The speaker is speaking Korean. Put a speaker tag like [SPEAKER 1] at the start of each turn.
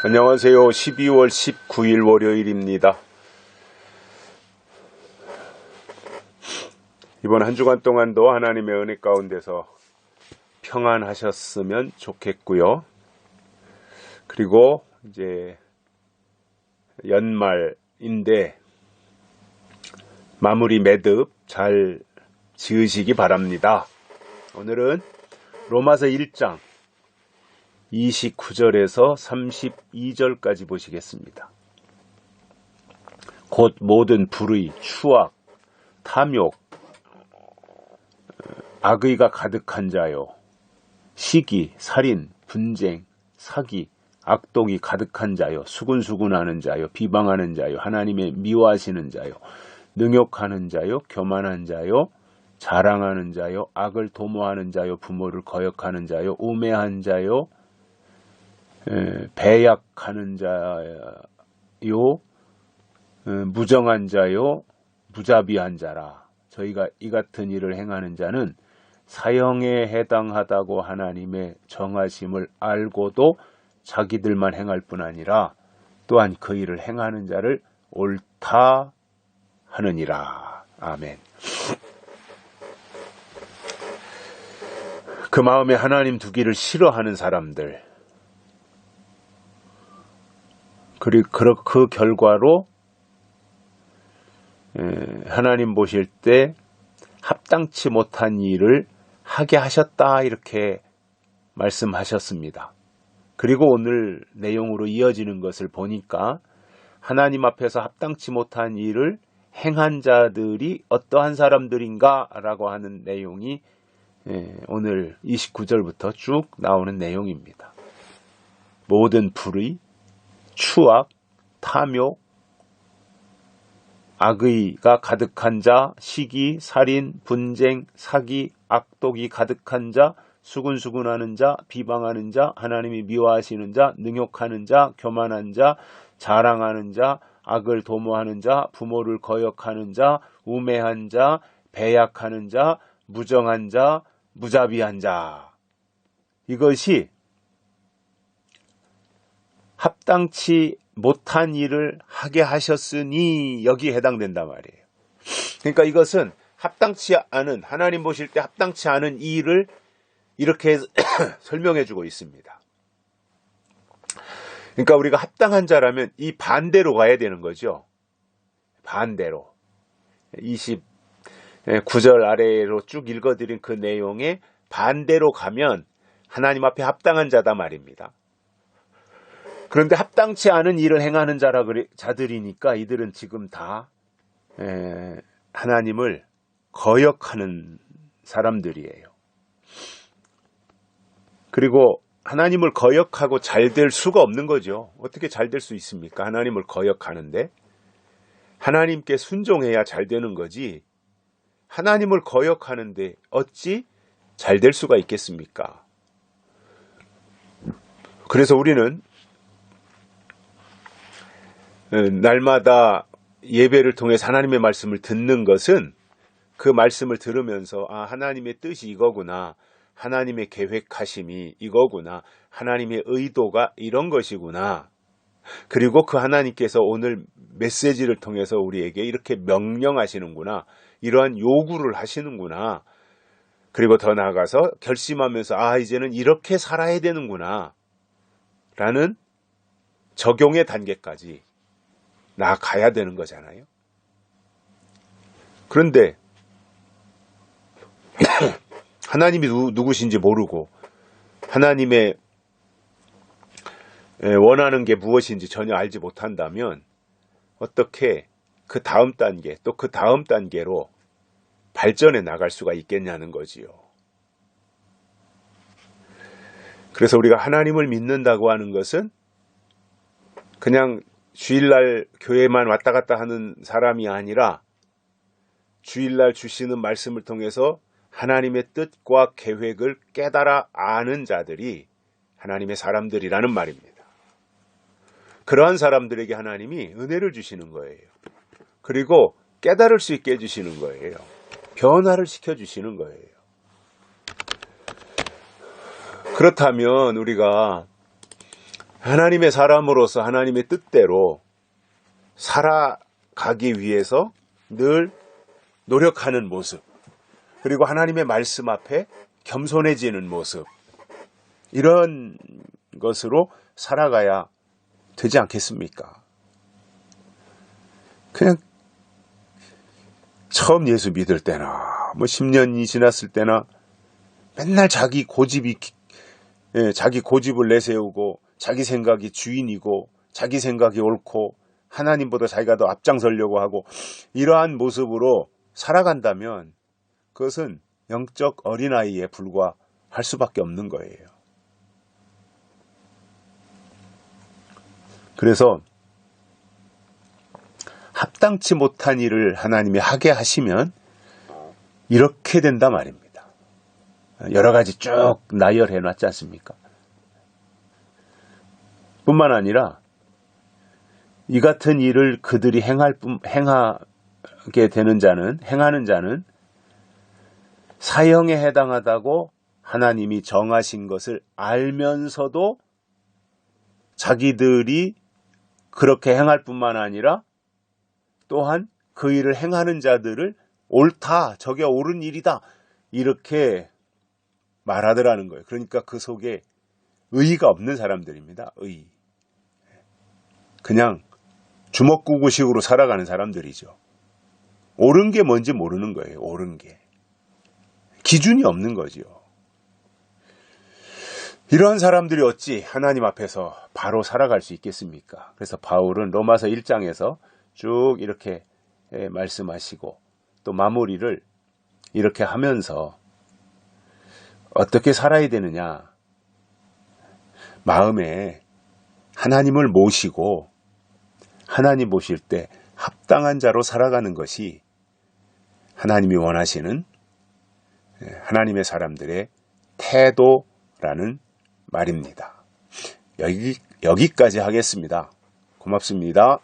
[SPEAKER 1] 안녕하세요. 12월 19일 월요일입니다. 이번 한 주간 동안도 하나님의 은혜 가운데서 평안하셨으면 좋겠고요. 그리고 이제 연말인데 마무리 매듭 잘 지으시기 바랍니다. 오늘은 로마서 1장 29절에서 32절까지 보시겠습니다. 곧 모든 불의, 추악, 탐욕, 악의가 가득한 자요, 시기, 살인, 분쟁, 사기, 악독이 가득한 자요, 수군수군하는 자요, 비방하는 자요, 하나님의 미워하시는 자요, 능욕하는 자요, 교만한 자요, 자랑하는 자요, 악을 도모하는 자요, 부모를 거역하는 자요, 우매한 자요, 배약하는 자요, 무정한 자요, 무자비한 자라. 저희가 이 같은 일을 행하는 자는 사형에 해당하다고 하나님의 정하심을 알고도 자기들만 행할 뿐 아니라 또한 그 일을 행하는 자를 옳다 하느니라. 아멘. 그 마음에 하나님 두기를 싫어하는 사람들, 그리고 그 결과로 하나님 보실 때 합당치 못한 일을 하게 하셨다, 이렇게 말씀하셨습니다. 그리고 오늘 내용으로 이어지는 것을 보니까 하나님 앞에서 합당치 못한 일을 행한 자들이 어떠한 사람들인가 라고 하는 내용이 오늘 29절부터 쭉 나오는 내용입니다. 모든 불의, 추악, 탐욕, 악의가 가득한 자, 시기, 살인, 분쟁, 사기, 악독이 가득한 자, 수군수군하는 자, 비방하는 자, 하나님이 미워하시는 자, 능욕하는 자, 교만한 자, 자랑하는 자, 악을 도모하는 자, 부모를 거역하는 자, 우매한 자, 배약하는 자, 무정한 자, 무자비한 자. 이것이 합당치 못한 일을 하게 하셨으니 여기에 해당된단 말이에요. 그러니까 이것은 합당치 않은, 하나님 보실 때 합당치 않은 일을 이렇게 설명해 주고 있습니다. 그러니까 우리가 합당한 자라면 이 반대로 가야 되는 거죠. 반대로. 29절 아래로 쭉 읽어드린 그 내용에 반대로 가면 하나님 앞에 합당한 자다 말입니다. 그런데 합당치 않은 일을 행하는 자들이니까 이들은 지금 다 하나님을 거역하는 사람들이에요. 그리고 하나님을 거역하고 잘 될 수가 없는 거죠. 어떻게 잘 될 수 있습니까? 하나님을 거역하는데. 하나님께 순종해야 잘 되는 거지, 하나님을 거역하는데 어찌 잘 될 수가 있겠습니까? 그래서 우리는 날마다 예배를 통해서 하나님의 말씀을 듣는 것은 그 말씀을 들으면서 하나님의 뜻이 이거구나, 하나님의 계획하심이 이거구나, 하나님의 의도가 이런 것이구나, 그리고 그 하나님께서 오늘 메시지를 통해서 우리에게 이렇게 명령하시는구나, 이러한 요구를 하시는구나, 그리고 더 나아가서 결심하면서 이제는 이렇게 살아야 되는구나 라는 적용의 단계까지 나아가야 되는 거잖아요. 그런데 하나님이 누구신지 모르고 하나님의 원하는 게 무엇인지 전혀 알지 못한다면 어떻게 그 다음 단계, 또 그 다음 단계로 발전해 나갈 수가 있겠냐는 거지요. 그래서 우리가 하나님을 믿는다고 하는 것은 그냥 주일날 교회만 왔다 갔다 하는 사람이 아니라 주일날 주시는 말씀을 통해서 하나님의 뜻과 계획을 깨달아 아는 자들이 하나님의 사람들이라는 말입니다. 그러한 사람들에게 하나님이 은혜를 주시는 거예요. 그리고 깨달을 수 있게 해주시는 거예요. 변화를 시켜주시는 거예요. 그렇다면 우리가 하나님의 사람으로서 하나님의 뜻대로 살아가기 위해서 늘 노력하는 모습, 그리고 하나님의 말씀 앞에 겸손해지는 모습, 이런 것으로 살아가야 되지 않겠습니까? 그냥 처음 예수 믿을 때나 10년이 지났을 때나 맨날 자기 고집을 내세우고 자기 생각이 주인이고 자기 생각이 옳고 하나님보다 자기가 더 앞장서려고 하고 이러한 모습으로 살아간다면 그것은 영적 어린아이에 불과할 수밖에 없는 거예요. 그래서 합당치 못한 일을 하나님이 하게 하시면 이렇게 된다 말입니다. 여러 가지 쭉 나열해 놨지 않습니까? 뿐만 아니라 이 같은 일을 그들이 행하게 되는 행하는 자는 사형에 해당하다고 하나님이 정하신 것을 알면서도 자기들이 그렇게 행할 뿐만 아니라 또한 그 일을 행하는 자들을 옳다, 저게 옳은 일이다, 이렇게 말하더라는 거예요. 그러니까 그 속에 의의가 없는 사람들입니다. 의의. 그냥 주먹구구식으로 살아가는 사람들이죠. 옳은 게 뭔지 모르는 거예요. 옳은 게. 기준이 없는 거지요. 이러한 사람들이 어찌 하나님 앞에서 바로 살아갈 수 있겠습니까? 그래서 바울은 로마서 1장에서 쭉 이렇게 말씀하시고 또 마무리를 이렇게 하면서 어떻게 살아야 되느냐, 마음에 하나님을 모시고 하나님 모실 때 합당한 자로 살아가는 것이 하나님이 원하시는 하나님의 사람들의 태도라는 말입니다. 여기까지 하겠습니다. 고맙습니다.